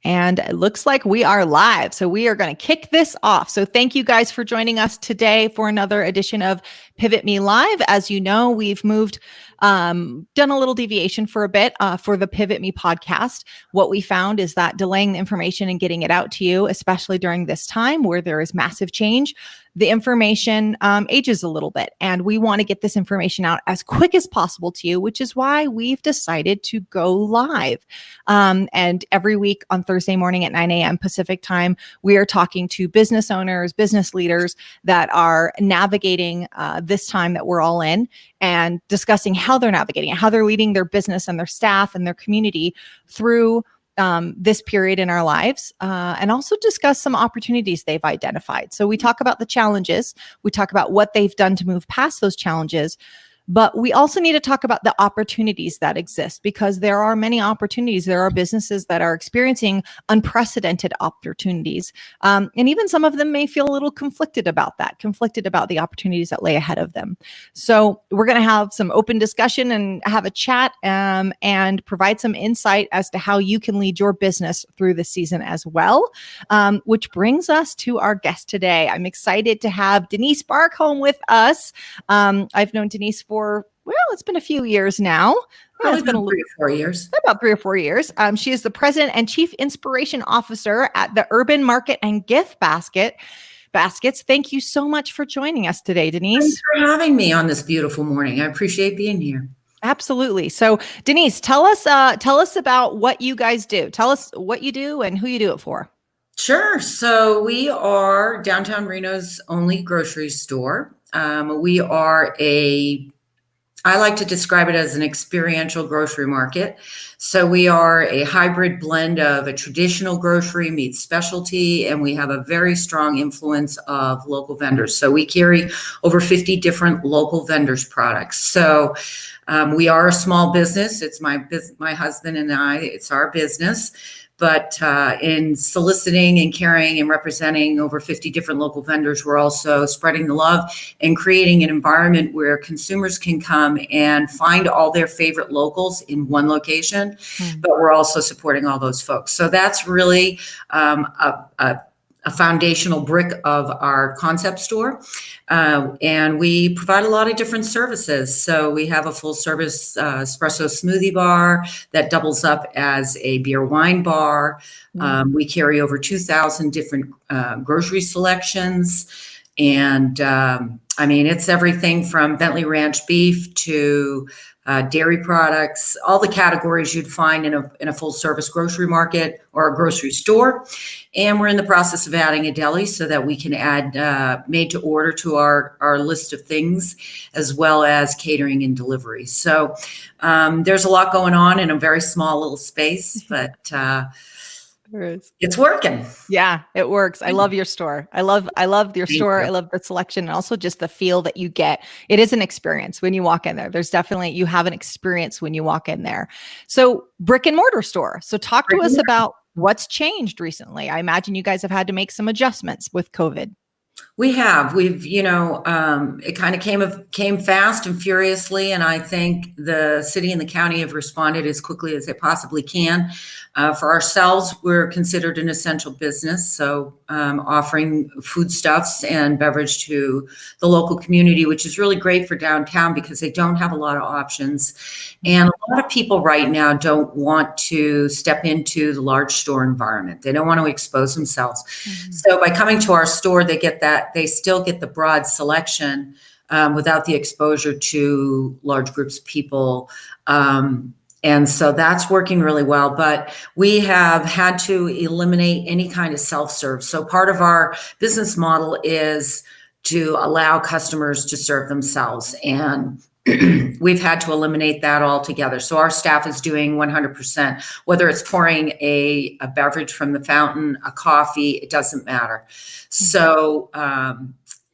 And it looks like we are live. So we are going to kick this off. So thank you guys for joining us today for another edition of PivotMe Live. As you know, we've done a little deviation for a bit for the PivotMe podcast. What we found is that delaying the information and getting it out to you, especially during this time where there is massive change, the information ages a little bit. And we want to get this information out as quick as possible to you, which is why we've decided to go live. And every week on Thursday morning at 9 a.m. Pacific time, we are talking to business owners, business leaders that are navigating this time that we're all in and discussing how they're navigating it, how they're leading their business and their staff and their community through this period in our lives, and also discuss some opportunities they've identified. So we talk about the challenges, we talk about what they've done to move past those challenges, but we also need to talk about the opportunities that exist, because there are many opportunities. There are businesses that are experiencing unprecedented opportunities. And even some of them may feel a little conflicted about the opportunities that lay ahead of them. So we're going to have some open discussion and have a chat and provide some insight as to how you can lead your business through this season as well, which brings us to our guest today. I'm excited to have Denise Barcomb with us. I've known Denise for, well, it's been a few years now. It's been 3 or 4 years. About 3 or 4 years. She is the president and chief inspiration officer at the Urban Market and Gift Baskets. Thank you so much for joining us today, Denise. Thanks for having me on this beautiful morning. I appreciate being here. Absolutely. So, Denise, tell us about what you guys do. Tell us what you do and who you do it for. Sure. So we are downtown Reno's only grocery store. We are I like to describe it as an experiential grocery market. So we are a hybrid blend of a traditional grocery meets specialty, and we have a very strong influence of local vendors. So we carry over 50 different local vendors' products. So we are a small business. It's my husband and I. It's our business. But in soliciting and carrying and representing over 50 different local vendors, we're also spreading the love and creating an environment where consumers can come and find all their favorite locals in one location. But we're also supporting all those folks. So that's really a foundational brick of our concept store. And we provide a lot of different services. So we have a full service espresso smoothie bar that doubles up as a beer wine bar. We carry over 2,000 different grocery selections. And I mean, it's everything from Bentley Ranch beef to dairy products, all the categories you'd find in a full service grocery market or a grocery store. And we're in the process of adding a deli so that we can add made to order to our list of things, as well as catering and delivery. So there's a lot going on in a very small little space, but it's working. Yeah, it works. I love your store. I love your store. I love the selection and also just the feel that you get. It is an experience when you walk in there. You have an experience when you walk in there. So brick and mortar store. So talk to us about what's changed recently. I imagine you guys have had to make some adjustments with COVID. We've, it kind of came fast and furiously, and I think the city and the county have responded as quickly as they possibly can. For ourselves, we're considered an essential business, so offering foodstuffs and beverage to the local community, which is really great for downtown because they don't have a lot of options. And a lot of people right now don't want to step into the large store environment. They don't want to expose themselves. So by coming to our store, they still get the broad selection without the exposure to large groups of people. And so that's working really well, but we have had to eliminate any kind of self-serve. So part of our business model is to allow customers to serve themselves. And we've had to eliminate that altogether. So our staff is doing 100%, whether it's pouring a beverage from the fountain, a coffee, it doesn't matter. So,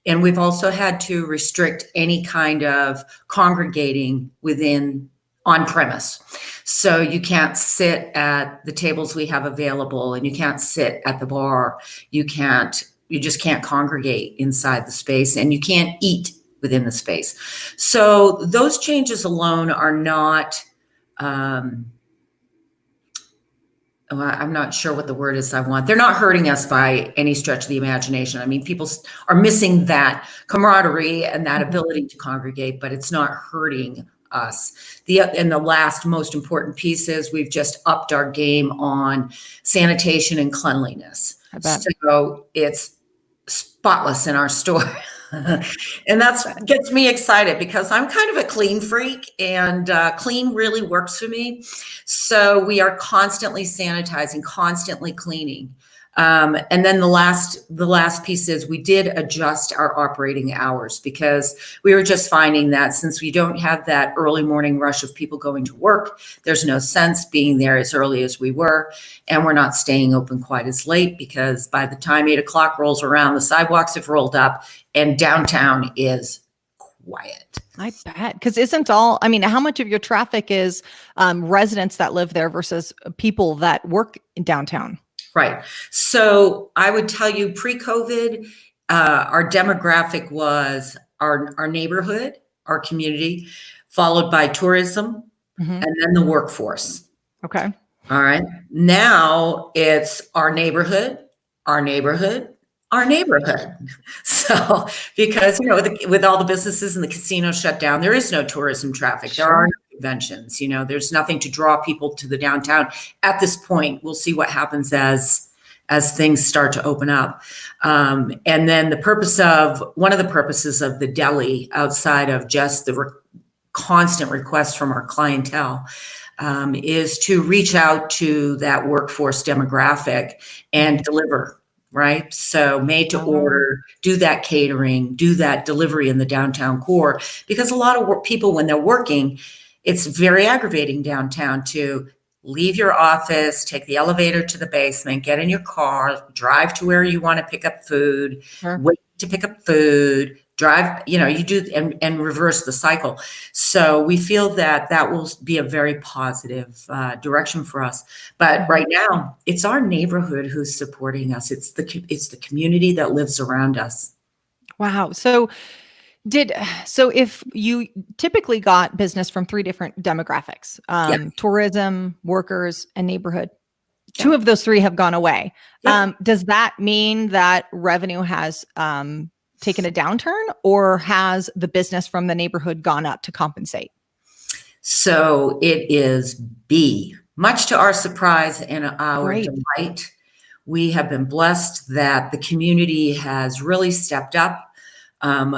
and we've also had to restrict any kind of congregating on premise. So you can't sit at the tables we have available, and you can't sit at the bar. You just can't congregate inside the space, and you can't eat within the space. So those changes alone are not I'm not sure what the word is I want. They're not hurting us by any stretch of the imagination. I mean, people are missing that camaraderie and that Mhm. ability to congregate, but it's not hurting us. The last most important piece is we've just upped our game on sanitation and cleanliness. I bet. So it's spotless in our store. And that's gets me excited because I'm kind of a clean freak, and clean really works for me. So we are constantly sanitizing, constantly cleaning. And then the last piece is we did adjust our operating hours because we were just finding that since we don't have that early morning rush of people going to work, there's no sense being there as early as we were, and we're not staying open quite as late because by the time 8 o'clock rolls around, the sidewalks have rolled up and downtown is quiet. I bet. Because isn't all, I mean, how much of your traffic is residents that live there versus people that work in downtown? Right. So I would tell you pre-COVID, our demographic was our neighborhood, our community, followed by tourism, Mhm. and then the workforce. Okay. All right. Now it's our neighborhood, our neighborhood, our neighborhood. So, because, with all the businesses and the casinos shut down, there is no tourism traffic. There are Sure. no conventions, there's nothing to draw people to the downtown at this point. We'll see what happens as things start to open up. And then one of the purposes of the deli outside of just the constant requests from our clientele is to reach out to that workforce demographic and deliver, right? So made to Oh, order, do that catering, do that delivery in the downtown core, because a lot of people, when they're working, it's very aggravating downtown to leave your office, take the elevator to the basement, get in your car, drive to where you want to pick up food, sure. wait to pick up food, drive, you do and reverse the cycle. So we feel that that will be a very positive direction for us. But Mhm. right now, it's our neighborhood who's supporting us. It's the community that lives around us. Wow. So if you typically got business from three different demographics, Yeah, tourism, workers, and neighborhood, two yeah, of those three have gone away. yep. Does that mean that revenue has taken a downturn, or has the business from the neighborhood gone up to compensate? So it is B. Much to our surprise and our Great. delight, we have been blessed that the community has really stepped up. And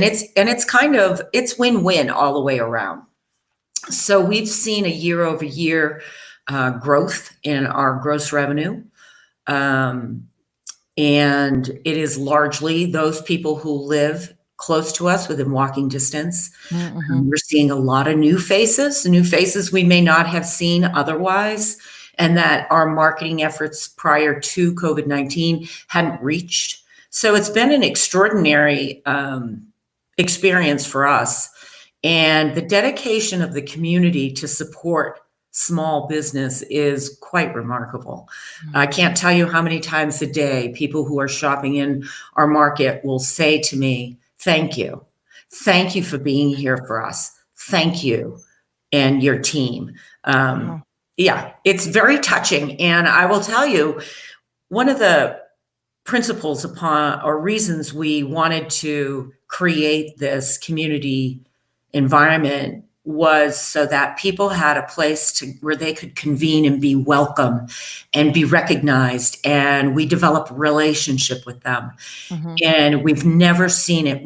it's win-win all the way around. So we've seen a year-over-year growth in our gross revenue. Um, and it is largely those people who live close to us within walking distance. Mhm. We're seeing a lot of new faces we may not have seen otherwise, and that our marketing efforts prior to COVID-19 hadn't reached. So it's been an extraordinary experience for us. And the dedication of the community to support small business is quite remarkable. I can't tell you how many times a day people who are shopping in our market will say to me, "Thank you. Thank you for being here for us. Thank you and your team." Um, Wow. yeah, it's very touching. And I will tell you, one of the principles upon or reasons we wanted to create this community environment was so that people had a place to where they could convene and be welcome and be recognized, and we develop a relationship with them. Mhm. And we've never seen it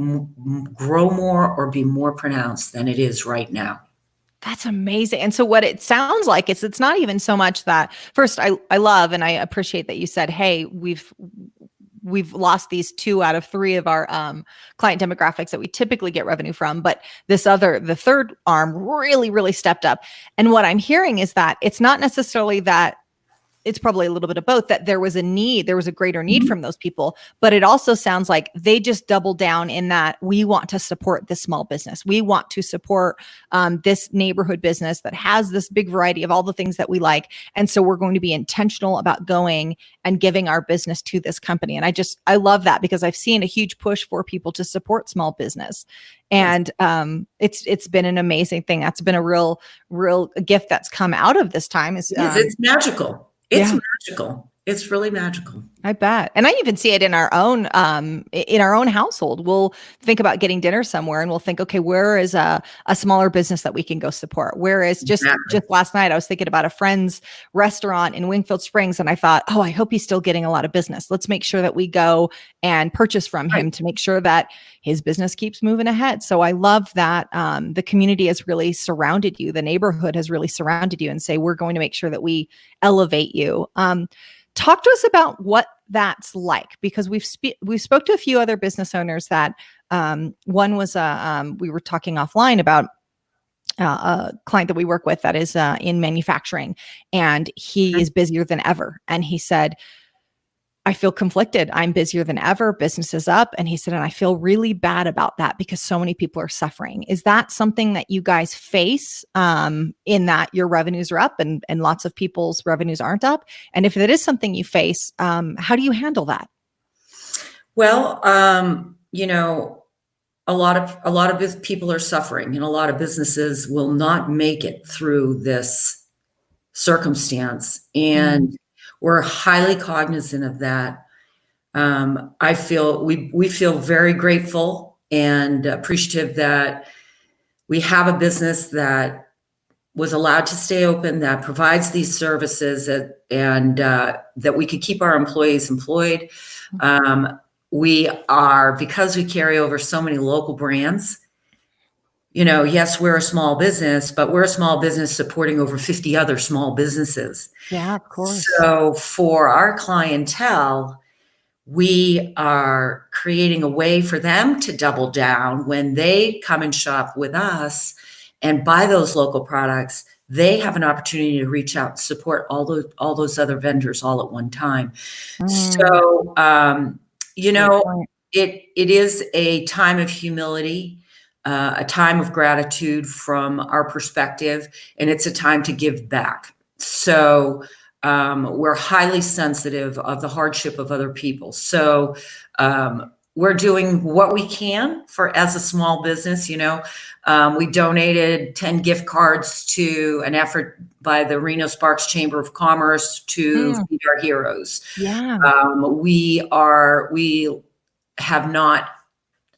grow more or be more pronounced than it is right now. That's amazing. And so what it sounds like is it's not even so much that first I love and I appreciate that you said, "Hey, we've lost these two out of three of our client demographics that we typically get revenue from, but the third arm really stepped up." And what I'm hearing is that it's not necessarily that it's probably a little bit of both, that there was a greater need Mhm. from those people, but it also sounds like they just doubled down in that we want to support this small business. We want to support this neighborhood business that has this big variety of all the things that we like. And so we're going to be intentional about going and giving our business to this company. And I love that because I've seen a huge push for people to support small business. Yes, And it's been an amazing thing. That's been a real gift that's come out of this time is it is. It's magical. It's Yeah. magical. It's really magical. I bet. And I even see it in our own household. We'll think about getting dinner somewhere and we'll think, okay, where is a smaller business that we can go support? Whereas Exactly. just last night I was thinking about a friend's restaurant in Wingfield Springs and I thought, oh, I hope he's still getting a lot of business. Let's make sure that we go and purchase from Right. him to make sure that his business keeps moving ahead. So I love that the community has really surrounded you. The neighborhood has really surrounded you and say, we're going to make sure that we elevate you. Talk to us about what that's like, because we spoke to a few other business owners that one was we were talking offline about a client that we work with that is in manufacturing, and he is busier than ever. And he said, I feel conflicted. I'm busier than ever. Business is up. And he said, and I feel really bad about that because so many people are suffering. Is that something that you guys face in that your revenues are up and lots of people's revenues aren't up? And if it is something you face, how do you handle that? Well, a lot of people are suffering, and a lot of businesses will not make it through this circumstance, and we're highly cognizant of that. I feel we feel very grateful and appreciative that we have a business that was allowed to stay open, that provides these services, that we could keep our employees employed. We are, because we carry over so many local brands, yes, we're a small business, but we're a small business supporting over 50 other small businesses. Yeah, of course. So for our clientele, we are creating a way for them to double down when they come and shop with us and buy those local products. They have an opportunity to reach out and support all those other vendors all at one time. So, it is a time of humility, a time of gratitude from our perspective, and it's a time to give back. So we're highly sensitive of the hardship of other people. So we're doing what we can as a small business. We donated 10 gift cards to an effort by the Reno Sparks Chamber of Commerce to feed our heroes. Yeah. We have not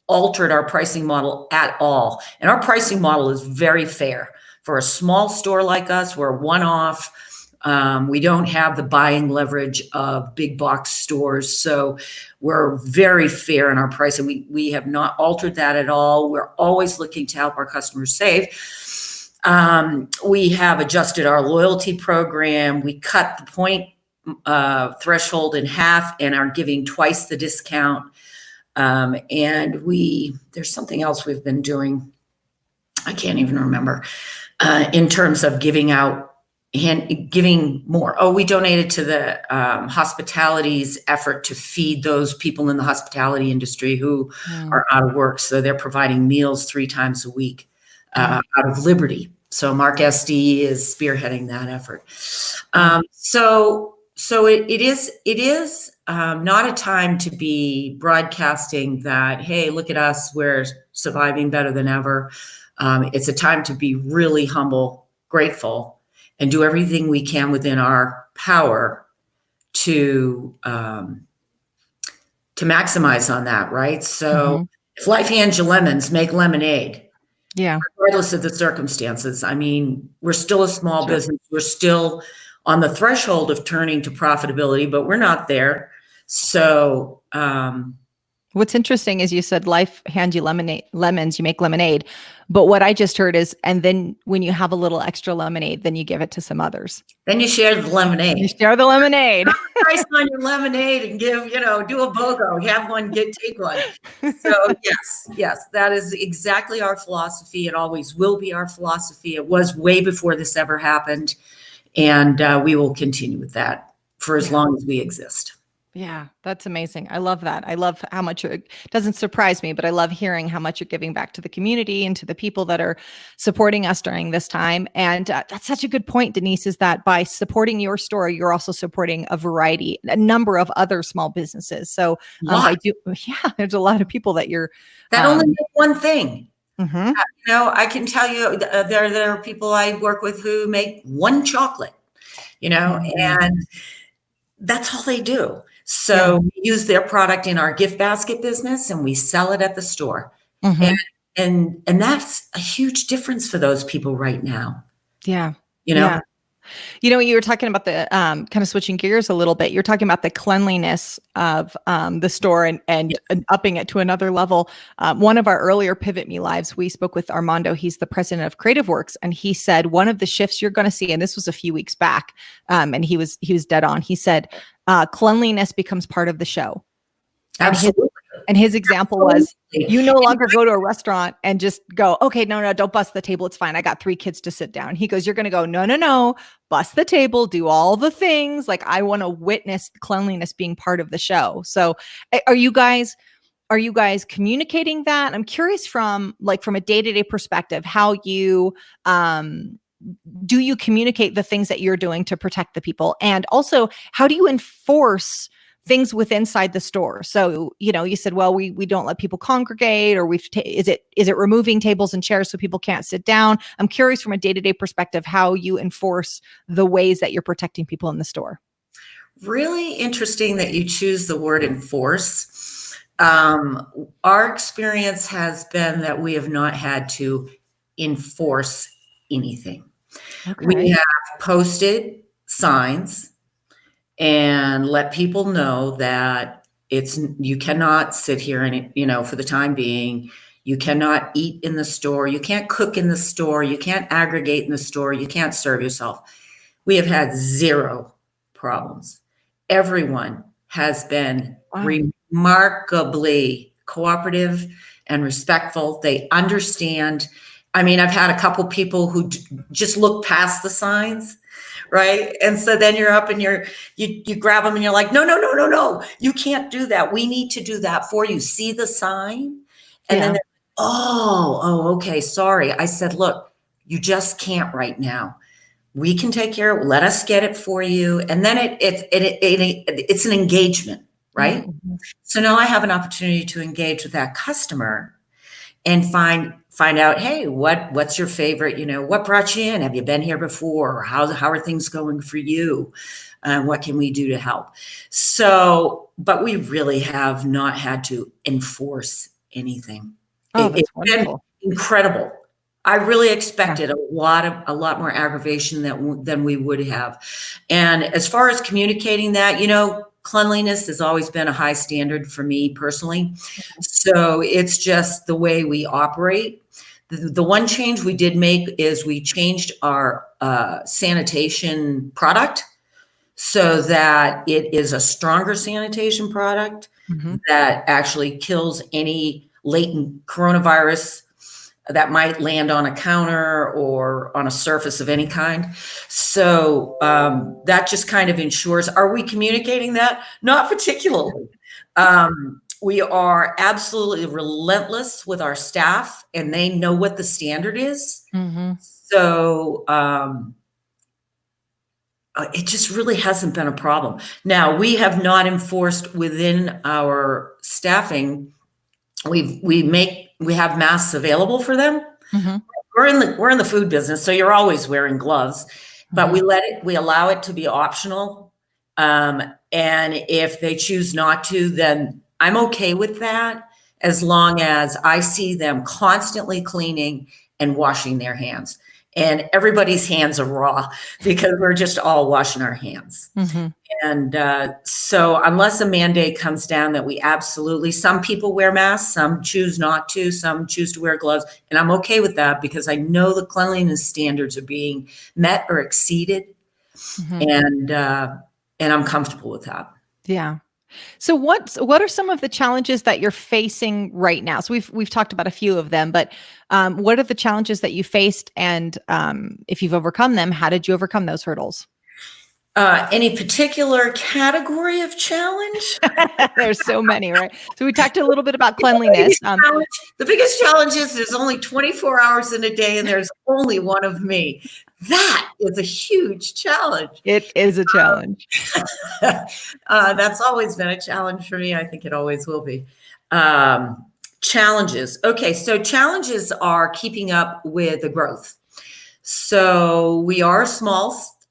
altered our pricing model at all. And our pricing model is very fair. For a small store like us, we're one-off. We don't have the buying leverage of big box stores. So we're very fair in our pricing. We have not altered that at all. We're always looking to help our customers save. We have adjusted our loyalty program. We cut the point threshold in half and are giving twice the discount. And there's something else we've been doing. I can't even remember in terms of giving more. Oh, we donated to the hospitality's effort to feed those people in the hospitality industry who are out of work. So they're providing meals 3 times a week out of Liberty. So Mark Esty is spearheading that effort. So it is not a time to be broadcasting that, hey, look at us, we're surviving better than ever. It's a time to be really humble, grateful, and do everything we can within our power to maximize on that, right? So if life hands you lemons, make lemonade. Yeah. Regardless of the circumstances. I mean, we're still a small business. We're still on the threshold of turning to profitability, but we're not there. So what's interesting is you said life hands you lemons, you make lemonade. But what I just heard is, and then when you have a little extra lemonade, then you give it to some others. Then you share the lemonade. You share the lemonade. Price on your lemonade and do a BOGO. Have one, take one. So yes, that is exactly our philosophy. It always will be our philosophy. It was way before this ever happened. And we will continue with that for as long as we exist. Yeah, that's amazing. I love that. I love how much it doesn't surprise me, but I love hearing how much you're giving back to the community and to the people that are supporting us during this time. And that's such a good point, Denise, is that by supporting your store, you're also supporting a number of other small businesses. So there's a lot of people that you're. That only make one thing. Mm-hmm. I can tell you there are people I work with who make one chocolate. Mhm. and that's all they do. Yeah. So we use their product in our gift basket business and we sell it at the store. And Mhm. and that's a huge difference for those people right now, Yeah. you know? Yeah. You were talking about the kind of switching gears a little bit. You're talking about the cleanliness of the store and upping it to another level. One of our earlier Pivot Me lives, we spoke with Armando. He's the president of Creative Works, and he said one of the shifts you're going to see, and this was a few weeks back, and he was dead on. He said cleanliness becomes part of the show, and his Absolutely. and his example was you no longer go to a restaurant and just go, okay, no, don't bust the table. It's fine. I got 3 kids to sit down. He goes, you're going to go, no, bust the table, do all the things. Like I want to witness cleanliness being part of the show. So are you guys communicating that? I'm curious from a day-to-day perspective, how you, do you communicate the things that you're doing to protect the people? And also, how do you enforce things inside the store? So, you said, well, we don't let people congregate, or is it removing tables and chairs so people can't sit down? I'm curious from a day-to-day perspective, how you enforce the ways that you're protecting people in the store. Really interesting that you choose the word enforce. Our experience has been that we have not had to enforce anything. We Okay. have posted signs and let people know that you cannot sit here and, for the time being, you cannot eat in the store, you can't cook in the store, you can't aggregate in the store, you can't serve yourself. We have had zero problems. Everyone has been Wow. remarkably cooperative and respectful. They understand. I mean, I've had a couple people who just look past the signs, right? And so then you're up and you grab them and you're like, no, you can't do that. We need to do that for you. See the sign? And then Yeah. they're, oh, okay, sorry. I said, look, you just can't right now. We can take care of it. Let us get it for you. And then it's an engagement, right? Mm-hmm. So now I have an opportunity to engage with that customer and find out, hey, what's your favorite? What brought you in? Have you been here before? Or how are things going for you? What can we do to help? So, but we really have not had to enforce anything. Oh, It's that's been wonderful. incredible. I really Yeah. expected a lot more aggravation than we would have. And as far as communicating that, cleanliness has always been a high standard for me personally. So it's just the way we operate. The one change we did make is we changed our sanitation product so that it is a stronger sanitation product Mm-hmm. that actually kills any latent coronavirus that might land on a counter or on a surface of any kind. So that just kind of ensures, are we communicating that? Not particularly. We are absolutely relentless with our staff and they know what the standard is. Mm-hmm. So it just really hasn't been a problem. Now, we have not enforced within our staffing. We have masks available for them. Mm-hmm. We're in the food business, so you're always wearing gloves, but Mm-hmm. we allow it to be optional. And if they choose not to, then I'm okay with that, as long as I see them constantly cleaning and washing their hands. And everybody's hands are raw because we're just all washing our hands. Mm-hmm. And so unless a mandate comes down that we absolutely, some people wear masks, some choose not to, some choose to wear gloves. And I'm okay with that because I know the cleanliness standards are being met or exceeded. Mm-hmm. And I'm comfortable with that. Yeah. So what are some of the challenges that you're facing right now? So we've talked about a few of them, but what are the challenges that you faced, and if you've overcome them, how did you overcome those hurdles? Any particular category of challenge? There's so many, right? So we talked a little bit about The cleanliness. biggest challenge is there's only 24 hours in a day and there's only one of me. That is a huge challenge. It is a challenge. That's always been a challenge for me. I think it always will be. Challenges. Okay, so challenges are keeping up with the growth. So we are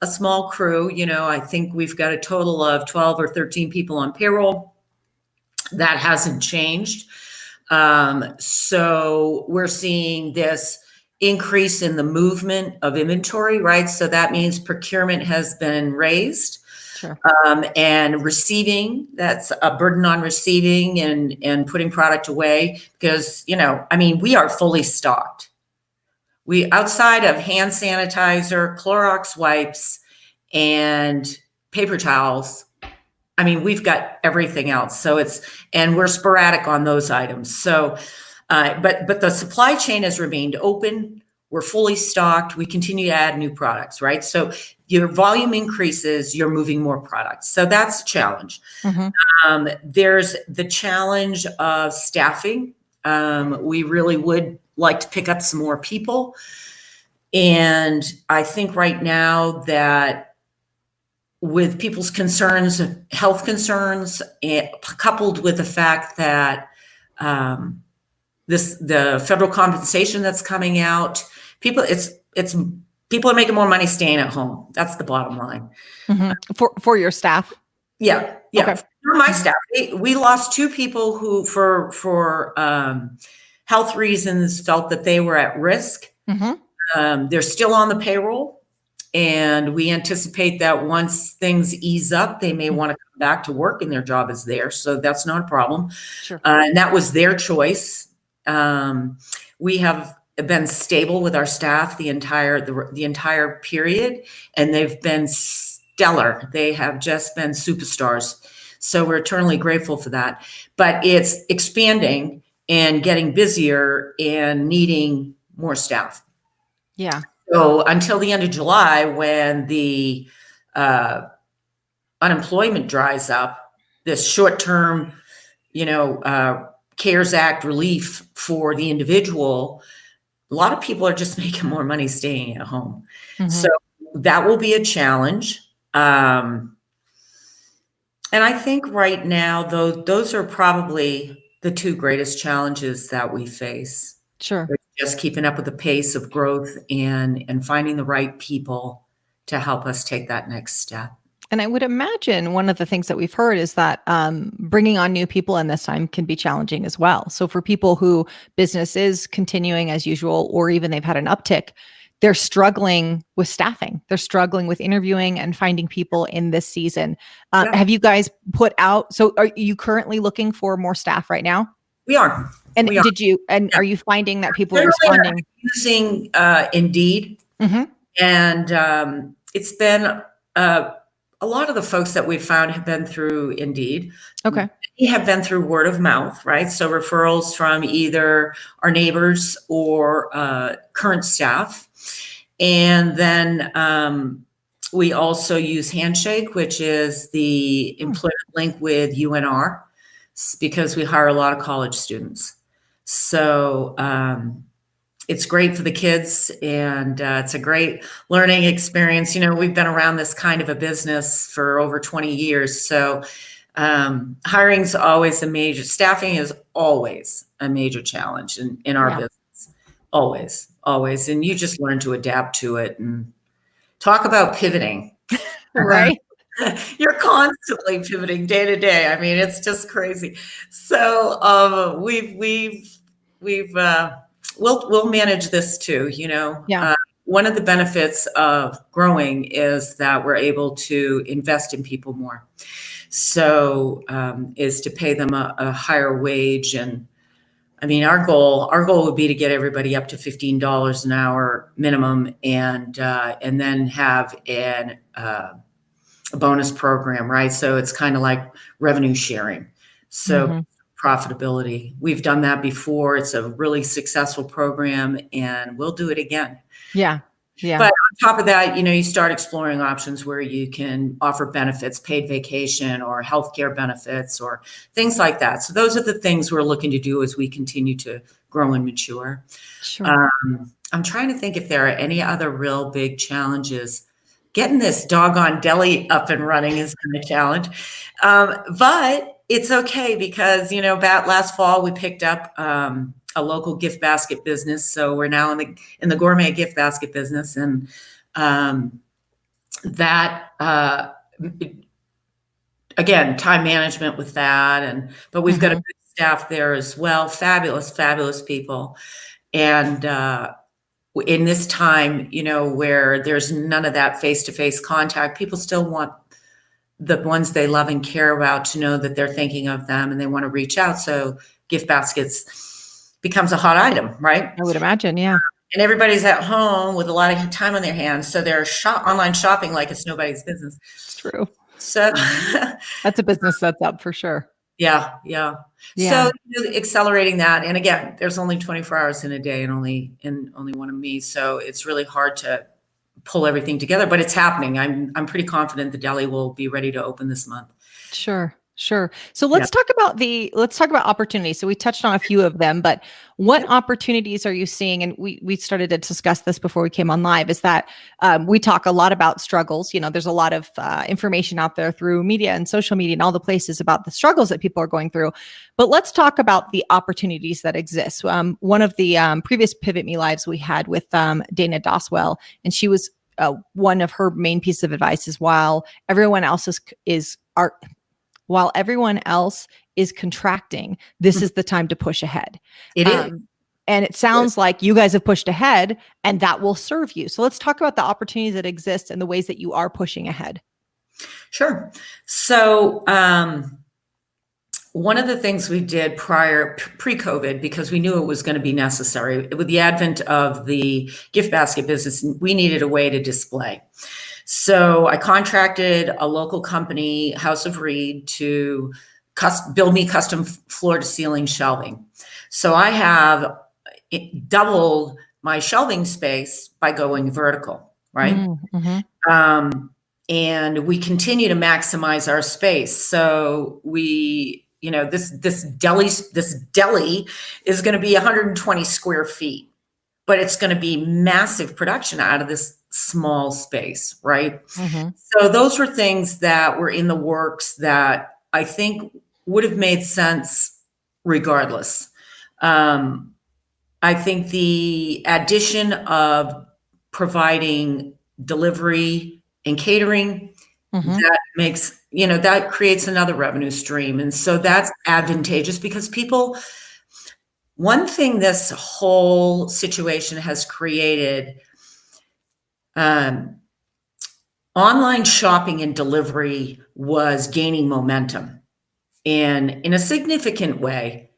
a a small crew. I think we've got a total of 12 or 13 people on payroll. That hasn't changed. So we're seeing this increase in the movement of inventory, right? So that means procurement has been raised. Sure. And receiving, that's a burden on receiving and putting product away because, we are fully stocked. We, outside of hand sanitizer, Clorox wipes, and paper towels, we've got everything else. So and we're sporadic on those items. So, but the supply chain has remained open. We're fully stocked. We continue to add new products, right? So your volume increases, you're moving more products. So that's a challenge. Mm-hmm. There's the challenge of staffing. We really would like to pick up some more people. And I think right now that with people's concerns, health concerns, coupled with the fact that the federal compensation that's coming out, people are making more money staying at home. That's the bottom line. Mm-hmm. For your staff. Yeah. Okay. For my staff, we lost 2 people who, for health reasons, felt that they were at risk. Mm-hmm. They're still on the payroll. And we anticipate that once things ease up, they may want to come back to work and their job is there. So that's not a problem. Sure. And that was their choice. We have been stable with our staff the entire period, and they've been stellar. They have just been superstars. So we're eternally grateful for that. But it's expanding and getting busier and needing more staff. Yeah. So until the end of July, when the unemployment dries up, this short-term, CARES Act relief for the individual, a lot of people are just making more money staying at home. Mm-hmm. So that will be a challenge. And I think right now, those are probably the 2 greatest challenges that we face. Sure. Just keeping up with the pace of growth and finding the right people to help us take that next step. And I would imagine one of the things that we've heard is that bringing on new people in this time can be challenging as well. So for people who business is continuing as usual, or even they've had an uptick, they're struggling with staffing. They're struggling with interviewing and finding people in this season. Yeah. Have you guys put out, so are you currently looking for more staff right now? We are. And are you finding that people are responding? Using Indeed. Mm-hmm. And it's been, a lot of the folks that we've found have been through Indeed. Okay. We have been through word of mouth, right? So referrals from either our neighbors or current staff. And then we also use Handshake, which is the employment link with UNR, because we hire a lot of college students. So it's great for the kids, and it's a great learning experience. We've been around this kind of a business for over 20 years. So hiring's always staffing is always a major challenge in our business. Always. And you just learn to adapt to it and talk about pivoting. Right. You're constantly pivoting day to day. It's just crazy. So we'll manage this too. Yeah. One of the benefits of growing is that we're able to invest in people more. So is to pay them a higher wage. And our goal would be to get everybody up to $15 an hour minimum, and then have a bonus program, right? So it's kind of like revenue sharing. So profitability. We've done that before. It's a really successful program, and we'll do it again. Yeah. Yeah. But on top of that, you start exploring options where you can offer benefits, paid vacation or healthcare benefits or things like that. So those are the things we're looking to do as we continue to grow and mature. Sure. I'm trying to think if there are any other real big challenges. Getting this doggone deli up and running has been a challenge. But it's okay because, about last fall, we picked up a local gift basket business. So we're now in the gourmet gift basket business. And that, again, time management with that, but we've got a good staff there as well. Fabulous people. And in this time, where there's none of that face-to-face contact, people still want the ones they love and care about to know that they're thinking of them and they want to reach out. So gift baskets becomes a hot item, right? I would imagine, yeah. And everybody's at home with a lot of time on their hands, so they're online shopping like it's nobody's business. It's true. So that's a business that's up for sure. Yeah. So accelerating that, and again, there's only 24 hours in a day, and only one of me, so it's really hard to pull everything together. But it's happening. I'm pretty confident the deli will be ready to open this month. Sure. So let's talk about opportunities. So we touched on a few of them, but what opportunities are you seeing? And we started to discuss this before we came on live, is that we talk a lot about struggles. There's a lot of information out there through media and social media and all the places about the struggles that people are going through. But let's talk about the opportunities that exist. One of the previous PivotMe lives we had with Dana Doswell, and she was one of her main pieces of advice is while everyone else is contracting, this is the time to push ahead. It is. And it sounds like you guys have pushed ahead, and that will serve you. So let's talk about the opportunities that exist and the ways that you are pushing ahead. Sure. So one of the things we did pre-COVID, because we knew it was going to be necessary, with the advent of the gift basket business, we needed a way to display. So I contracted a local company, House of Reed, to build me custom floor to ceiling shelving. So I have doubled my shelving space by going vertical, right? And we continue to maximize our space. So we, this deli is going to be 120 square feet, but it's going to be massive production out of this small space, right? So those were things that were in the works that I think would have made sense regardless. I think the addition of providing delivery and catering, that makes, that creates another revenue stream. And so that's advantageous because one thing this whole situation has created, online shopping and delivery was gaining momentum in a significant way.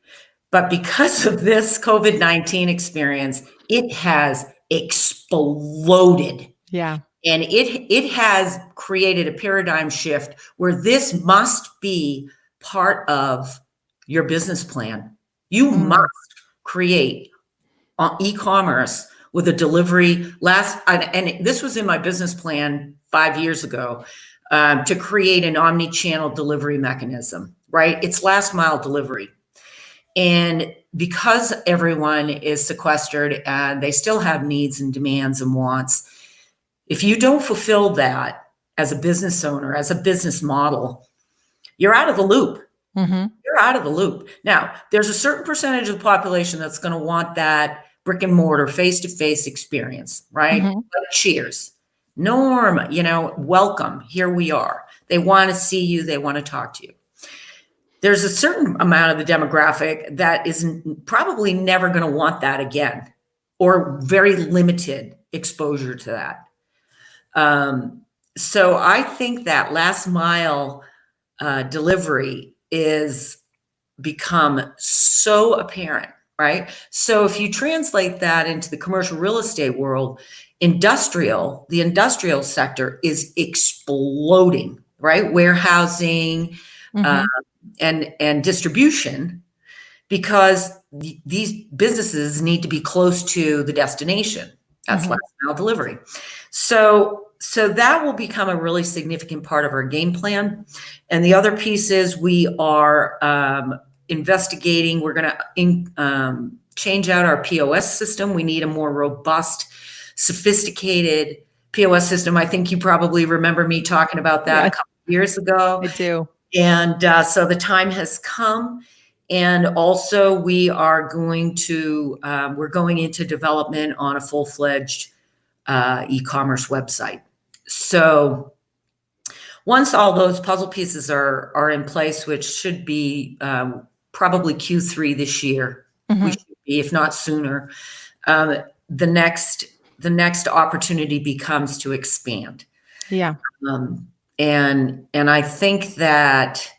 But because of this COVID-19 experience, it has exploded. Yeah. And it has created a paradigm shift where this must be part of your business plan. You must create e-commerce with a delivery and this was in my business plan 5 years ago, to create an omni-channel delivery mechanism, right? It's last mile delivery. And because everyone is sequestered and they still have needs and demands and wants, if you don't fulfill that as a business owner, as a business model, you're out of the loop. You're out of the loop. Now, there's a certain percentage of the population that's going to want that brick and mortar face-to-face experience, right? Like, cheers. Norm, welcome. Here we are. They want to see you. They want to talk to you. There's a certain amount of the demographic that is probably never going to want that again, or very limited exposure to that. So I think that last mile delivery is become so apparent, right? So if you translate that into the commercial real estate world, the industrial sector is exploding, right? Warehousing, and distribution, because these businesses need to be close to the destination. That's last mile delivery. So that will become a really significant part of our game plan. And the other piece is we are investigating. We're going to change out our POS system. We need a more robust, sophisticated POS system. I think you probably remember me talking about that a couple of years ago. I do. And so the time has come. And also we are going to, we're going into development on a full-fledged e-commerce website. So once all those puzzle pieces are in place, which should be probably Q3 this year, we Mhm. should be, if not sooner, um, the next the next opportunity becomes to expand. Yeah. Um, and I think that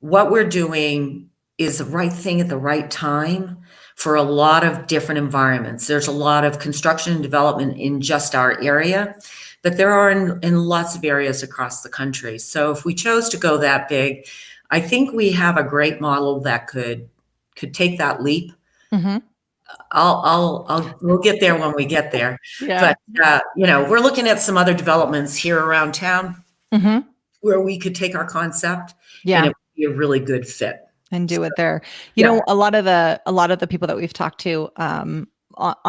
what we're doing is the right thing at the right time for a lot of different environments. There's a lot of construction and development in just our area, but there are in lots of areas across the country. So if we chose to go that big, I think we have a great model that could take that leap. Mhm. We'll get there when we get there. Yeah. But we're looking at some other developments here around town Mhm. where we could take our concept and it Yeah. would be a really good fit. And do So, it there. yeah. A lot of the people that we've talked to on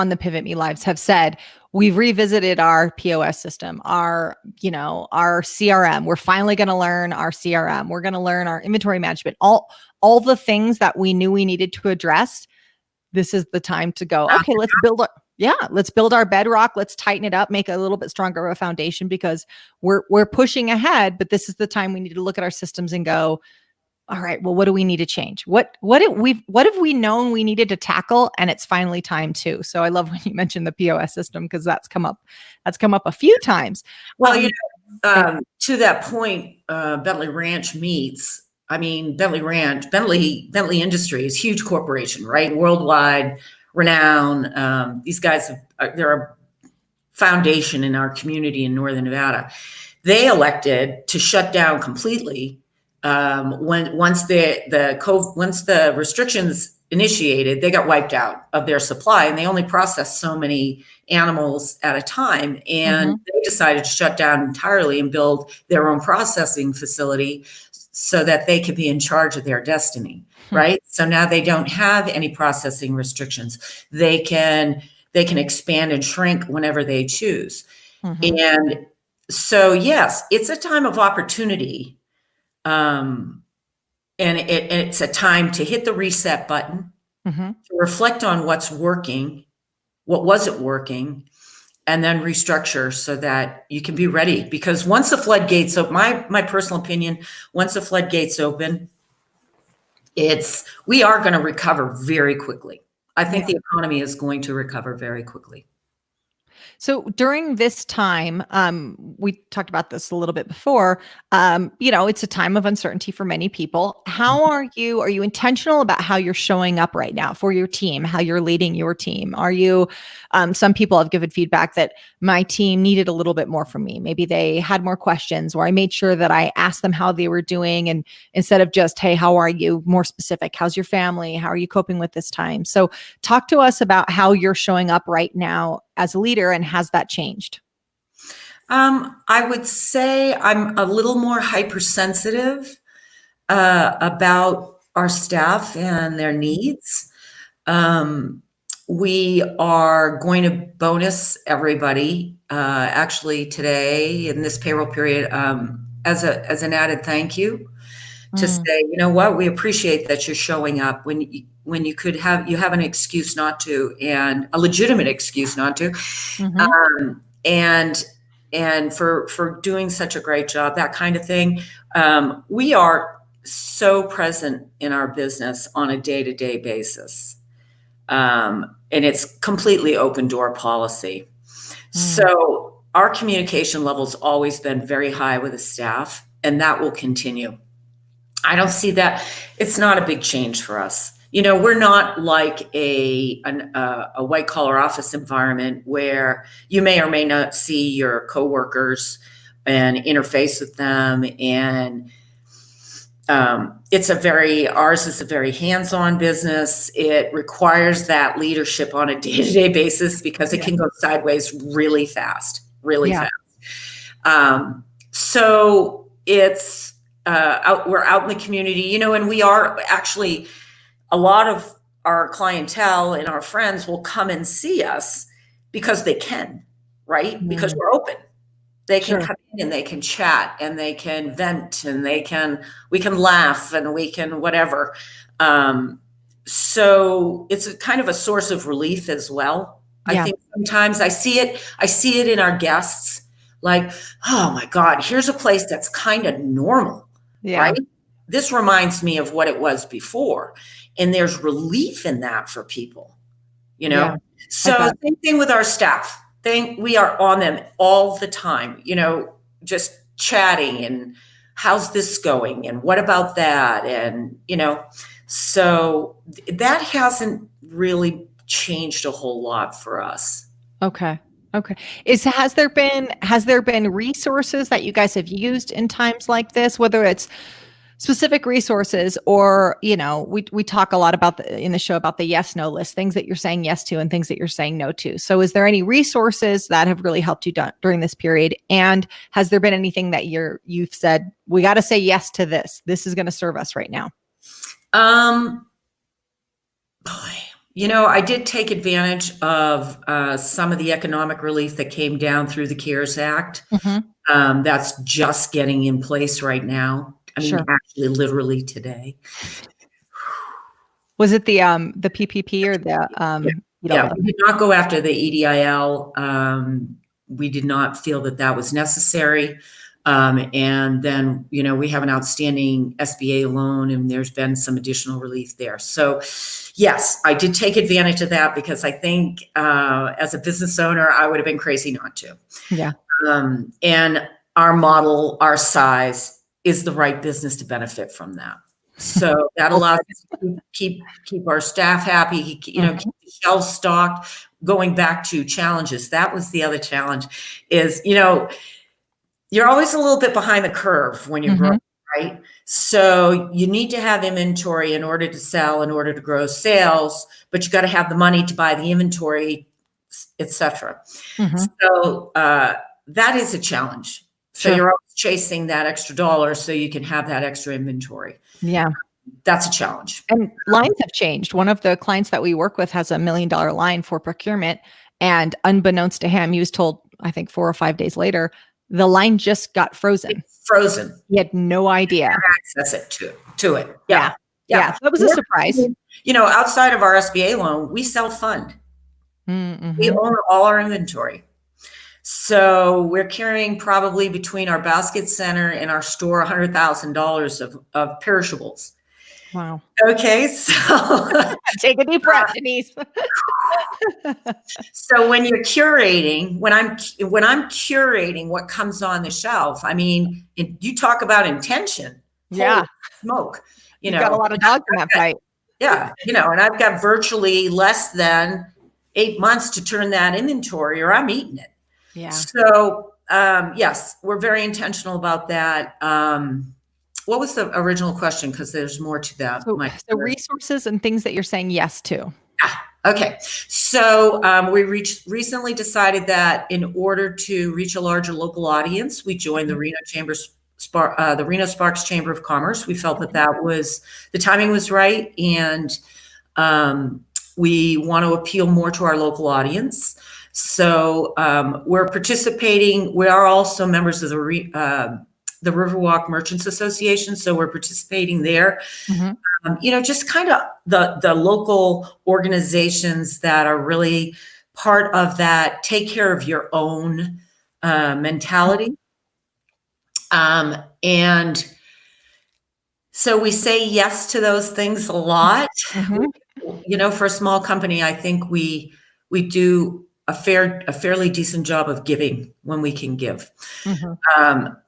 the Pivot Me Lives have said we've revisited our POS system, our CRM. We're finally going to learn our CRM. We're going to learn our inventory management. All the things that we knew we needed to address. This is the time to go. Okay, let's build our bedrock. Let's tighten it up, make a little bit stronger of a foundation because we're pushing ahead. But this is the time we need to look at our systems and go, all right, well, what do we need to change? What have we known we needed to tackle? And it's finally time to. So I love when you mentioned the POS system because that's come up a few times. Well, Yeah. to that point, Bentley Ranch meets. I mean, Bentley Industries, huge corporation, right? Worldwide renown. These guys, they're a foundation in our community in Northern Nevada. They elected to shut down completely once the restrictions initiated. They got wiped out of their supply, and they only processed so many animals at a time. And Mm-hmm. they decided to shut down entirely and build their own processing facility so that they could be in charge of their destiny. Right. So now they don't have any processing restrictions. They can expand and shrink whenever they choose. Mm-hmm. And so, yes, it's a time of opportunity. Um, and it's a time to hit the reset button, Mm-hmm. to reflect on what's working, what wasn't working, and then restructure so that you can be ready. Because once the floodgates open, my personal opinion, once the floodgates open, we are going to recover very quickly. I think the economy is going to recover very quickly. So during this time, we talked about this a little bit before. It's a time of uncertainty for many people. How are you? Are you intentional about how you're showing up right now for your team? How you're leading your team? Are you? Some people have given feedback that my team needed a little bit more from me. Maybe they had more questions, or I made sure that I asked them how they were doing, and instead of just, "Hey, how are you?" more specific. How's your family? How are you coping with this time? So talk to us about how you're showing up right now as a leader, and has that changed? I would say I'm a little more hypersensitive about our staff and their needs. Um, we are going to bonus everybody actually today in this payroll period as an added thank you to Mm. say, you know what, we appreciate that you're showing up when you have an excuse not to, and a legitimate excuse not to, Mhm. um, and for doing such a great job, that kind of thing. We are so present in our business on a day-to-day basis, and it's completely open door policy. Mm. So our communication level's always been very high with the staff, and that will continue. I don't see that. It's not a big change for us. We're not like a white collar office environment where you may or may not see your coworkers and interface with them. And ours is a very hands-on business. It requires that leadership on a day-to-day basis because it Yeah. can go sideways really fast, really Yeah. fast. So we're out in the community, and we are actually, a lot of our clientele and our friends will come and see us because they can, right? Because Mm. we're open. They can Sure. come in and they can chat and they can vent and we can laugh and we can whatever. So it's a kind of a source of relief as well. I Yeah. think sometimes I see it in our guests. like, oh my God, here's a place that's kind of normal, Yeah. right? This reminds me of what it was before. And there's relief in that for people, you Yeah. know? I So bet. same thing with our staff. We are on them all the time, just chatting and how's this going and what about that? And, so that hasn't really changed a whole lot for us. Okay. Okay. Has there been resources that you guys have used in times like this, whether it's specific resources or, we talk a lot about in the show about the yes, no list, things that you're saying yes to and things that you're saying no to. So is there any resources that have really helped you during this period? And has there been anything that you've said, we got to say yes to this. This is going to serve us right now? I did take advantage of some of the economic relief that came down through the CARES Act. That's just getting in place right now. I mean, Sure. actually, literally today. Was it the PPP or the Yeah, we did not go after the EDIL. We did not feel that was necessary. And then, we have an outstanding SBA loan, and there's been some additional relief there. So, yes, I did take advantage of that because I think as a business owner, I would have been crazy not to. Yeah. And our model, our size, is the right business to benefit from that. So that allows us to keep our staff happy, keep the shelves stocked. Going back to challenges, that was the other challenge is, you're always a little bit behind the curve when you're growing, right? So you need to have inventory in order to sell, in order to grow sales, but you got to have the money to buy the inventory, etc. So that is a challenge. So you're always chasing that extra dollar so you can have that extra inventory. Yeah. That's a challenge. And lines have changed. One of the clients that we work with has $1 million line for procurement. And unbeknownst to him, he was told, I think 4 or 5 days later, the line just got frozen. Frozen. He had no idea. Access it to it. Yeah. That was a surprise. Outside of our SBA loan, we self-fund. We own all our inventory. So we're carrying probably between our basket center and our store $100,000 of perishables. Wow. Okay, so take a deep breath, Denise. So when you're curating, when I'm curating what comes on the shelf, I mean, you talk about intention. Yeah. Holy smoke. You've got a lot of dogs in that fight. Yeah, and I've got virtually less than 8 months to turn that inventory, or I'm eating it. Yeah. So yes, we're very intentional about that. What was the original question? Because there's more to that. So resources and things that you're saying yes to. Okay. So we recently decided that in order to reach a larger local audience, we joined the Reno Sparks Chamber of Commerce. We felt that was the timing was right, and we want to appeal more to our local audience. So we're participating. We are also members of the Riverwalk Merchants Association, so we're participating there. Just kind of the local organizations that are really part of that take care of your own mentality. And so we say yes to those things a lot. For a small company, I think we do a fairly decent job of giving when we can give.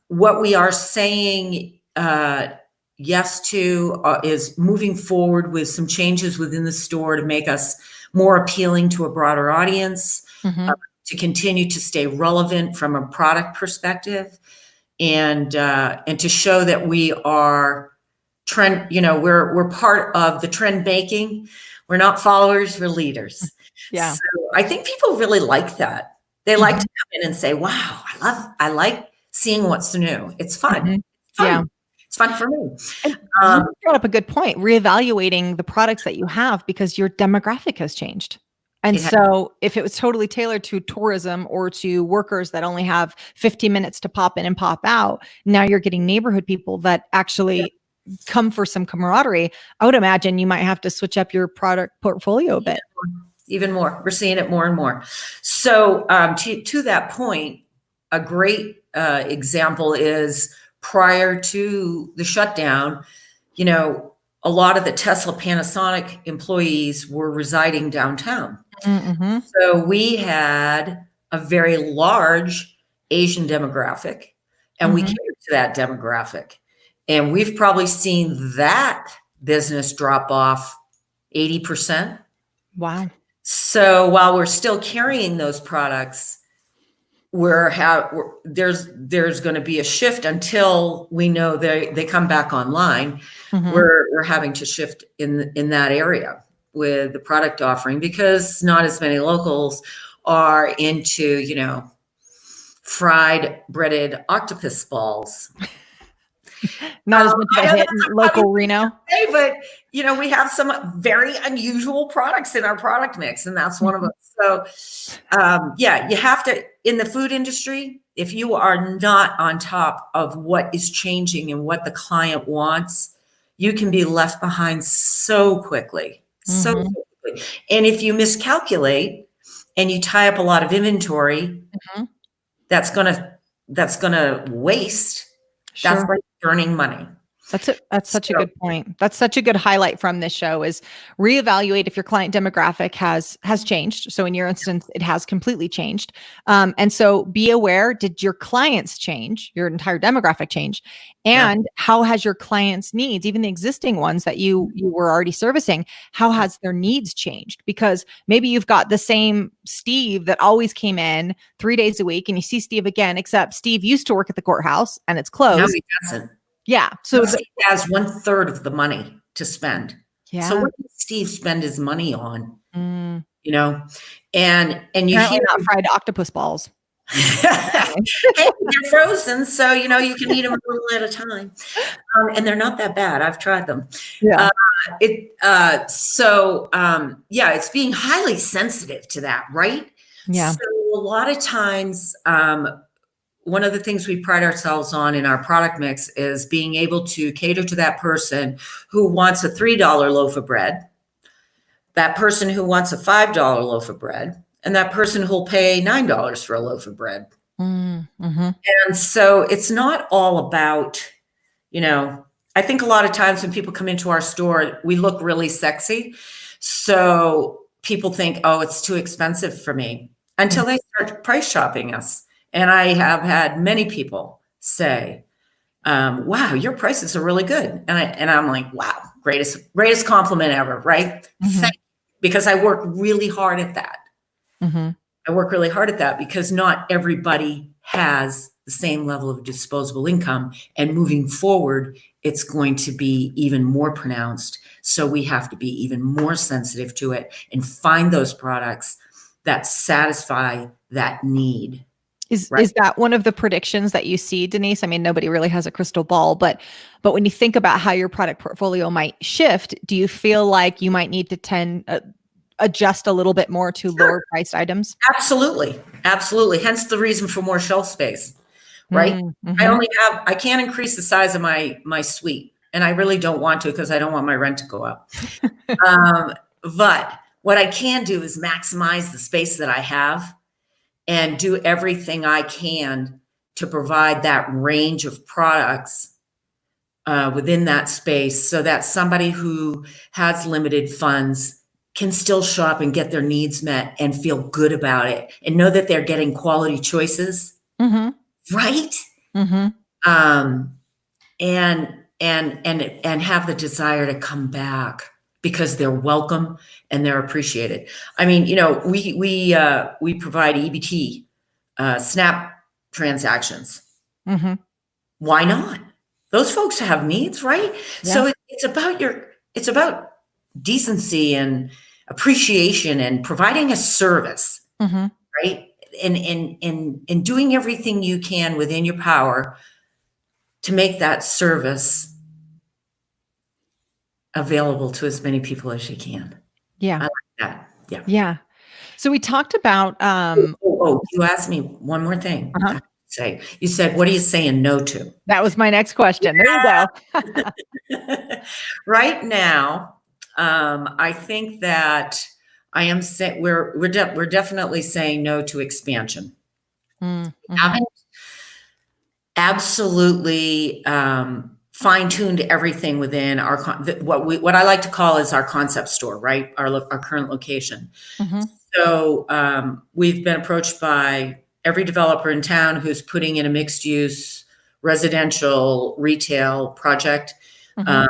What we are saying yes to is moving forward with some changes within the store to make us more appealing to a broader audience, to continue to stay relevant from a product perspective, and to show that we are trend. We're part of the trend making. We're not followers, we're leaders. Yeah. So I think people really like that. They like to come in and say, "Wow, I like seeing what's new. It's fun. Yeah. It's fun for me." And you brought up a good point, reevaluating the products that you have because your demographic has changed. And so if it was totally tailored to tourism or to workers that only have 15 minutes to pop in and pop out, now you're getting neighborhood people that actually come for some camaraderie. I would imagine you might have to switch up your product portfolio a bit. Even more. We're seeing it more and more. So to that point, a great example is prior to the shutdown, a lot of the Tesla Panasonic employees were residing downtown. Mm-hmm. So we had a very large Asian demographic, and we catered to that demographic. And we've probably seen that business drop off 80%. Wow. So while we're still carrying those products, there's going to be a shift until we know they come back online. We're having to shift in that area with the product offering, because not as many locals are into fried breaded octopus balls. Not as much of a hit in local Reno. But we have some very unusual products in our product mix, and that's one of them. So you have to, in the food industry, if you are not on top of what is changing and what the client wants, you can be left behind so quickly. And if you miscalculate and you tie up a lot of inventory, that's gonna waste. Sure. That's like burning money. That's such a good point. That's such a good highlight from this show, is reevaluate if your client demographic has changed. So in your instance, it has completely changed. And so be aware, did your clients change, your entire demographic change? And how has your clients' needs, even the existing ones that you were already servicing, how has their needs changed? Because maybe you've got the same Steve that always came in 3 days a week, and you see Steve again, except Steve used to work at the courthouse and it's closed. No, he doesn't. Yeah. So Steve has 1/3 of the money to spend. Yeah. So what does Steve spend his money on? And you apparently hear not fried octopus balls. hey, they're frozen, so you can eat them a little at a time. And they're not that bad. I've tried them. Yeah. It's being highly sensitive to that, right? Yeah. So a lot of times, one of the things we pride ourselves on in our product mix is being able to cater to that person who wants a $3 loaf of bread, that person who wants a $5 loaf of bread, and that person who'll pay $9 for a loaf of bread. And so it's not all about, I think a lot of times when people come into our store, we look really sexy. So people think, oh, it's too expensive for me, until they start price shopping us. And I have had many people say, wow, your prices are really good. And I'm like, wow, greatest compliment ever, right? Because I work really hard at that. I work really hard at that because not everybody has the same level of disposable income. And moving forward, it's going to be even more pronounced. So we have to be even more sensitive to it and find those products that satisfy that need. Is that one of the predictions that you see, Denise? I mean, nobody really has a crystal ball, but when you think about how your product portfolio might shift, do you feel like you might need to adjust a little bit more to lower priced items? Absolutely. Hence the reason for more shelf space, right? I can't increase the size of my suite, and I really don't want to, because I don't want my rent to go up. But what I can do is maximize the space that I have and do everything I can to provide that range of products within that space, so that somebody who has limited funds can still shop and get their needs met and feel good about it and know that they're getting quality choices, right? And have the desire to come back because they're welcome and they're appreciated. I mean, we provide EBT, SNAP transactions. Why not? Those folks have needs, right? Yeah. So it's about decency and appreciation and providing a service, right? And doing everything you can within your power to make that service available to as many people as you can. Yeah. I like that. Yeah. Yeah. So we talked about, you asked me one more thing. I have to say, you said, what are you saying no to? That was my next question. There you go. Right now, I think that I am saying we're definitely saying no to expansion. We haven't absolutely fine-tuned everything within our what I like to call is our concept store, right? Our current location. Mm-hmm. So we've been approached by every developer in town who's putting in a mixed-use residential retail project, Mm-hmm. uh,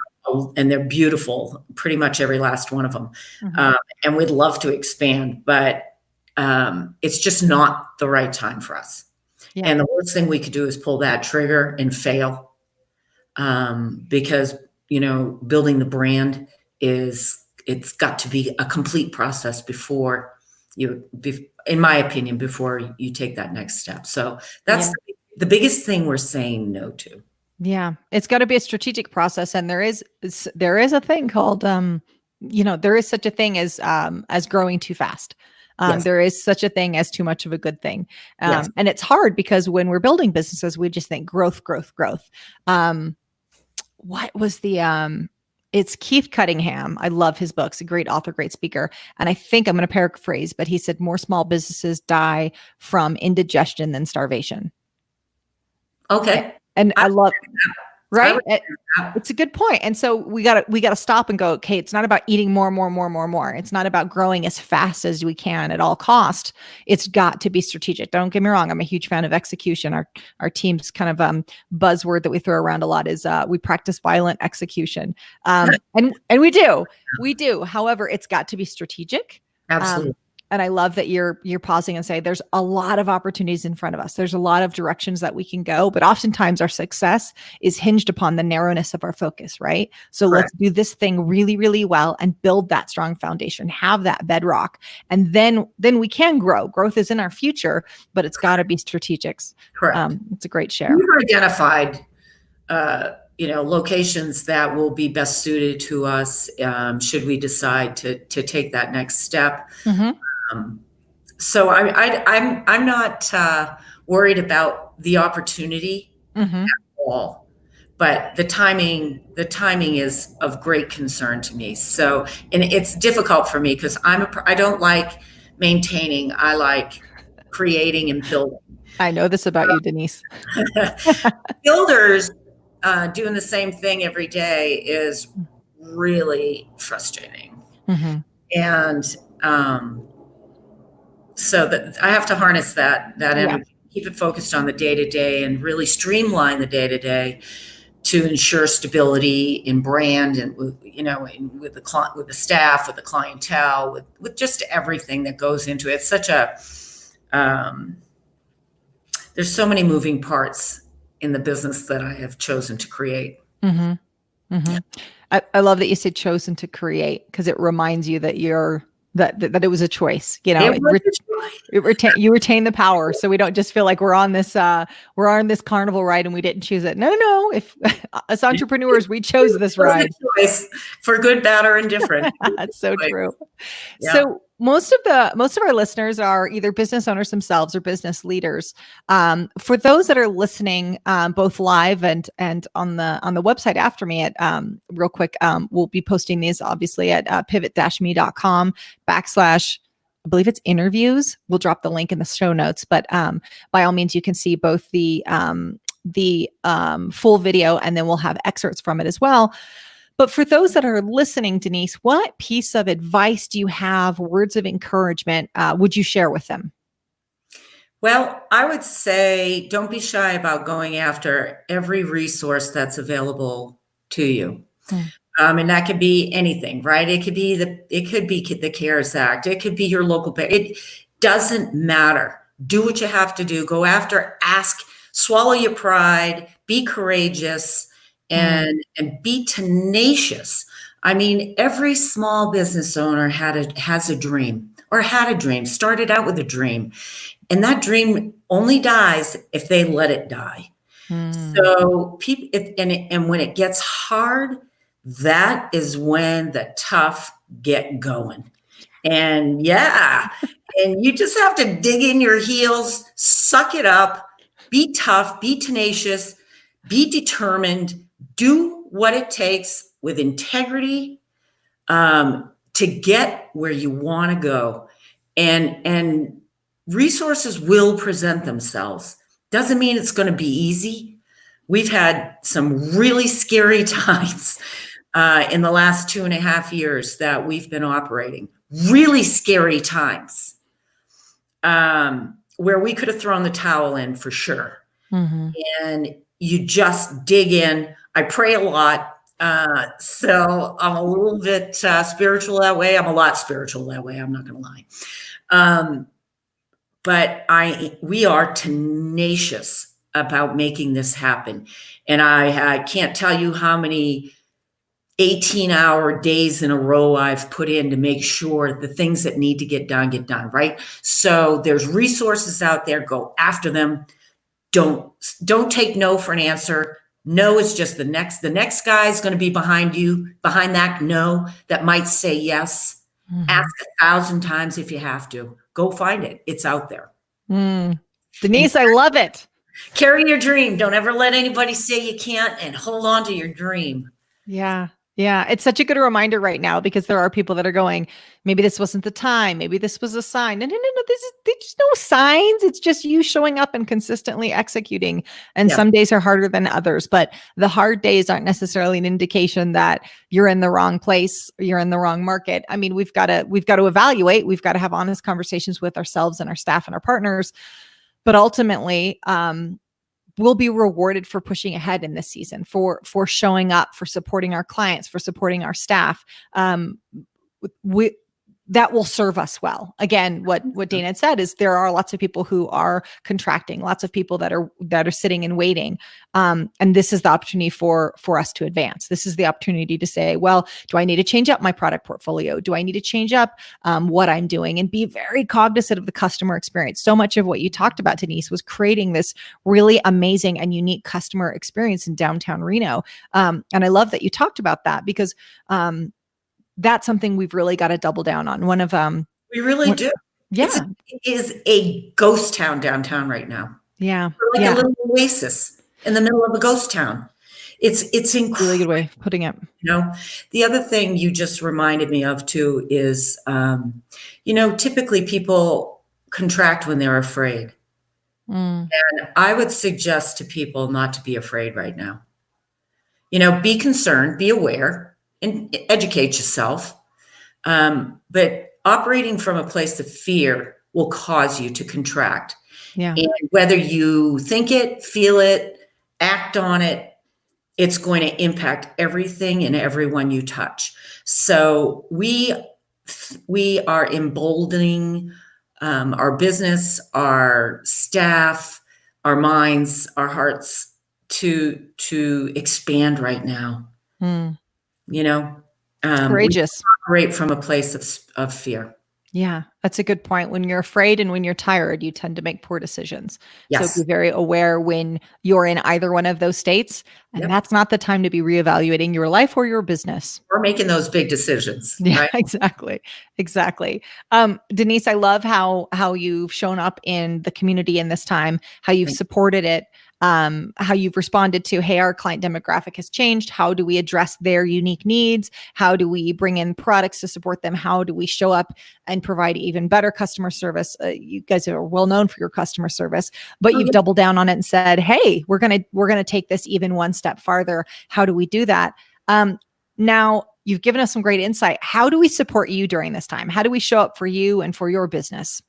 and they're beautiful, pretty much every last one of them. Mm-hmm. And we'd love to expand, but it's just not the right time for us. Yeah. And the worst thing we could do is pull that trigger and fail, because building the brand it's got to be a complete process before in my opinion, before you take that next step. So that's Yeah. the biggest thing we're saying no to. Yeah, it's got to be a strategic process, and there is a thing called there is such a thing as growing too fast. Yes, There is such a thing as too much of a good thing, yes. and it's hard because when we're building businesses, we just think growth, growth, growth. What was the It's Keith Cunningham. I love his books. A great author, great speaker. And I think I'm going to paraphrase, but he said more small businesses die from indigestion than starvation. Okay. And I, I love I right? would that. It's a good point. And so we gotta stop and go, okay, it's not about eating more, more, more, more, more. It's not about growing as fast as we can at all cost. It's got to be strategic. Don't get me wrong. I'm a huge fan of execution. Our team's kind of buzzword that we throw around a lot is we practice violent execution. And we do. We do. However, it's got to be strategic. Absolutely. And I love that you're pausing and say there's a lot of opportunities in front of us. There's a lot of directions that we can go, but oftentimes our success is hinged upon the narrowness of our focus, right? So Correct. let's do this thing really, really well and build that strong foundation, have that bedrock, and then we can grow. Growth is in our future, but it's got to be strategic. Correct. It's a great share. We've identified locations that will be best suited to us, should we decide to take that next step. Mm-hmm. So I'm not worried about the opportunity Mm-hmm. at all, but the timing is of great concern to me. So, and it's difficult for me because I don't like maintaining. I like creating and building. I know this about you, Denise. Builders doing the same thing every day is really frustrating. Mm-hmm. And so that I have to harness that energy, keep it focused on the day to day, and really streamline the day to day to ensure stability in brand and with the staff, with the clientele, with just everything that goes into it. It's such a there's so many moving parts in the business that I have chosen to create. Mm-hmm. Mm-hmm. I love that you said chosen to create, because it reminds you that that it was a choice. You retain the power, so we don't just feel like we're on this carnival ride and we didn't choose it. No. If as entrepreneurs, we chose this ride. Choice for good, bad, or indifferent. That's so true. Yeah. So most of our listeners are either business owners themselves or business leaders. For those that are listening, both live and on the website after me, at real quick, we'll be posting these obviously at pivot-me.com / I believe it's interviews. We'll drop the link in the show notes, but by all means, you can see both the full video, and then we'll have excerpts from it as well. But for those that are listening, Denise, what piece of advice do you have, words of encouragement, would you share with them? Well, I would say don't be shy about going after every resource that's available to you. And that could be anything, right? It could be the CARES Act. It could be your local bank. It doesn't matter. Do what you have to do. Go after, ask, swallow your pride, be courageous, and be tenacious. I mean, every small business owner has a dream, or had a dream, started out with a dream. And that dream only dies if they let it die. So people, and when it gets hard, that is when the tough get going. And and you just have to dig in your heels, suck it up, be tough, be tenacious, be determined, do what it takes with integrity to get where you want to go. And resources will present themselves. Doesn't mean it's going to be easy. we've had some really scary times in the last 2.5 years that we've been operating. Really scary times where we could have thrown the towel in for sure. Mm-hmm. And you just dig in. I pray a lot. So I'm a little bit spiritual that way. I'm a lot spiritual that way. I'm not going to lie. But we are tenacious about making this happen. And I can't tell you how many 18-hour days in a row I've put in to make sure the things that need to get done, right? So there's resources out there, go after them. Don't take no for an answer. No is just the next guy is going to be behind you, behind that no that might say yes. Mm-hmm. Ask 1,000 times if you have to. Go find it. It's out there. Denise, I love it. Carry your dream. Don't ever let anybody say you can't, and hold on to your dream. Yeah. Yeah. It's such a good reminder right now, because there are people that are going, maybe this wasn't the time. Maybe this was a sign. No. There's no signs. It's just you showing up and consistently executing. And some days are harder than others, but the hard days aren't necessarily an indication that you're in the wrong place, or you're in the wrong market. I mean, we've got to evaluate. We've got to have honest conversations with ourselves and our staff and our partners. But ultimately, we'll be rewarded for pushing ahead in this season, for showing up, for supporting our clients, for supporting our staff. That will serve us well. Again, what Dana had said is there are lots of people who are contracting, lots of people that are sitting and waiting. And this is the opportunity for us to advance. This is the opportunity to say, well, do I need to change up my product portfolio? Do I need to change up what I'm doing, and be very cognizant of the customer experience? So much of what you talked about, Denise, was creating this really amazing and unique customer experience in downtown Reno. And I love that you talked about that, because that's something we've really got to double down on. We really do. Yeah. It is a ghost town downtown right now. Yeah. We're like a little oasis in the middle of a ghost town. It's incredible. Really good way of putting it. The other thing you just reminded me of too is, typically people contract when they're afraid. And I would suggest to people not to be afraid right now. Be concerned, be aware, and educate yourself. But operating from a place of fear will cause you to contract. Yeah. And whether you think it, feel it, act on it, it's going to impact everything and everyone you touch. So we are emboldening our business, our staff, our minds, our hearts to expand right now. Courageous. We operate from a place of fear. Yeah, that's a good point. When you're afraid and when you're tired, you tend to make poor decisions. Yes. So be very aware when you're in either one of those states. And that's not the time to be reevaluating your life or your business. We're making those big decisions. Yeah, right? Exactly. Denise, I love how you've shown up in the community in this time, how you've supported it, how you've responded to, hey, our client demographic has changed. How do we address their unique needs? How do we bring in products to support them? How do we show up and provide even better customer service? You guys are well known for your customer service, but you've doubled down on it and said, hey, we're gonna take this even one step farther. How do we do that? Now, you've given us some great insight. How do we support you during this time? How do we show up for you and for your business?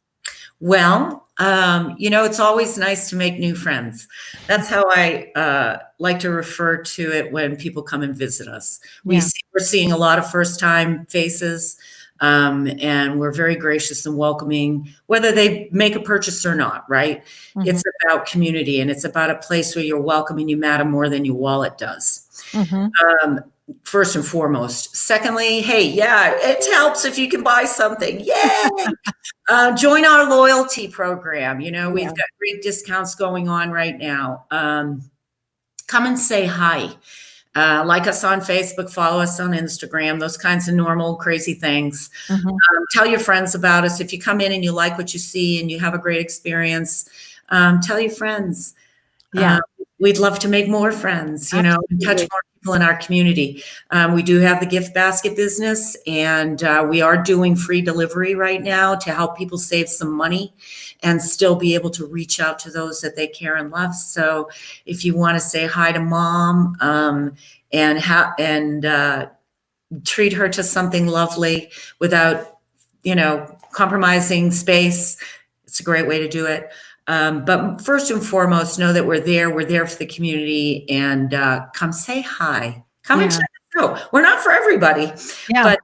Well, it's always nice to make new friends. That's how I like to refer to it when people come and visit us. We're seeing a lot of first-time faces, and we're very gracious and welcoming, whether they make a purchase or not, right? Mm-hmm. It's about community, and it's about a place where you're welcome and you matter more than your wallet does. Mm-hmm. First and foremost. Secondly, hey, it helps if you can buy something. Yay! Join our loyalty program. We've got great discounts going on right now. Come and say hi. Like us on Facebook, follow us on Instagram, those kinds of normal, crazy things. Mm-hmm. Tell your friends about us. If you come in and you like what you see and you have a great experience, tell your friends. We'd love to make more friends, touch more people in our community. We do have the gift basket business, and we are doing free delivery right now to help people save some money and still be able to reach out to those that they care and love. So if you want to say hi to mom, and treat her to something lovely without, compromising space, it's a great way to do it. But first and foremost, know that we're there. We're there for the community, and come say hi. Come and check us out. We're not for everybody, but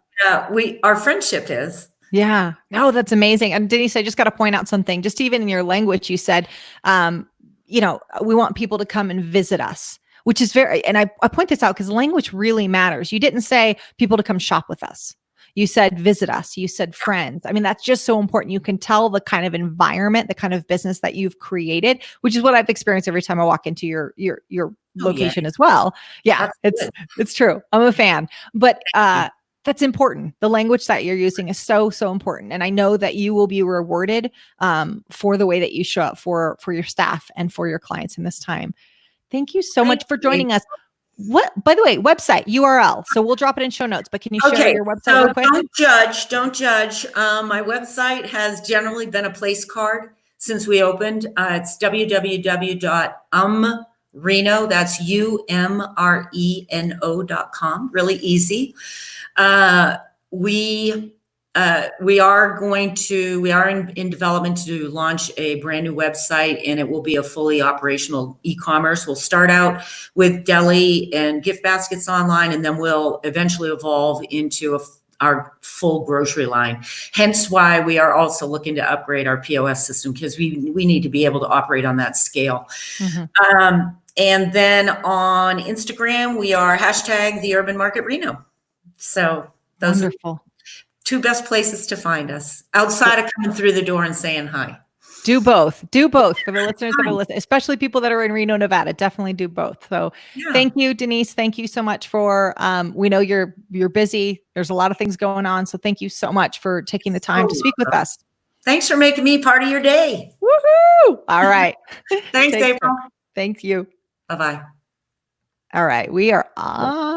our friendship is. Yeah. No, that's amazing. And Denise, I just got to point out something. Just even in your language, you said, we want people to come and visit us, which is and I point this out because language really matters. You didn't say people to come shop with us. You said visit us. You said friends. I mean, that's just so important. You can tell the kind of environment, the kind of business that you've created, which is what I've experienced every time I walk into your location as well. Yeah, it's true. I'm a fan. But that's important. The language that you're using is so, so important. And I know that you will be rewarded for the way that you show up for your staff and for your clients in this time. Thank you so much for joining us. What, by the way, website URL. So we'll drop it in show notes, but can you share your website real quick? Don't judge. My website has generally been a place card since we opened. It's www.umreno. That's UMRENO.com. Really easy. We are in development to launch a brand new website, and it will be a fully operational e-commerce. We'll start out with deli and gift baskets online, and then we'll eventually evolve into our full grocery line. Hence why we are also looking to upgrade our POS system, because we need to be able to operate on that scale. Mm-hmm. And then on Instagram, we are #TheUrbanMarketReno. So those Wonderful. Are two best places to find us outside of coming through the door and saying hi. Do both for the listeners that are listening, especially people that are in Reno, Nevada. Definitely do both. So Thank you, Denise. Thank you so much for, we know you're busy. There's a lot of things going on. So thank you so much for taking the time to speak with us. Thanks for making me part of your day. Woohoo! All right. Thanks, April. Thank you. Bye-bye. All right. We are on.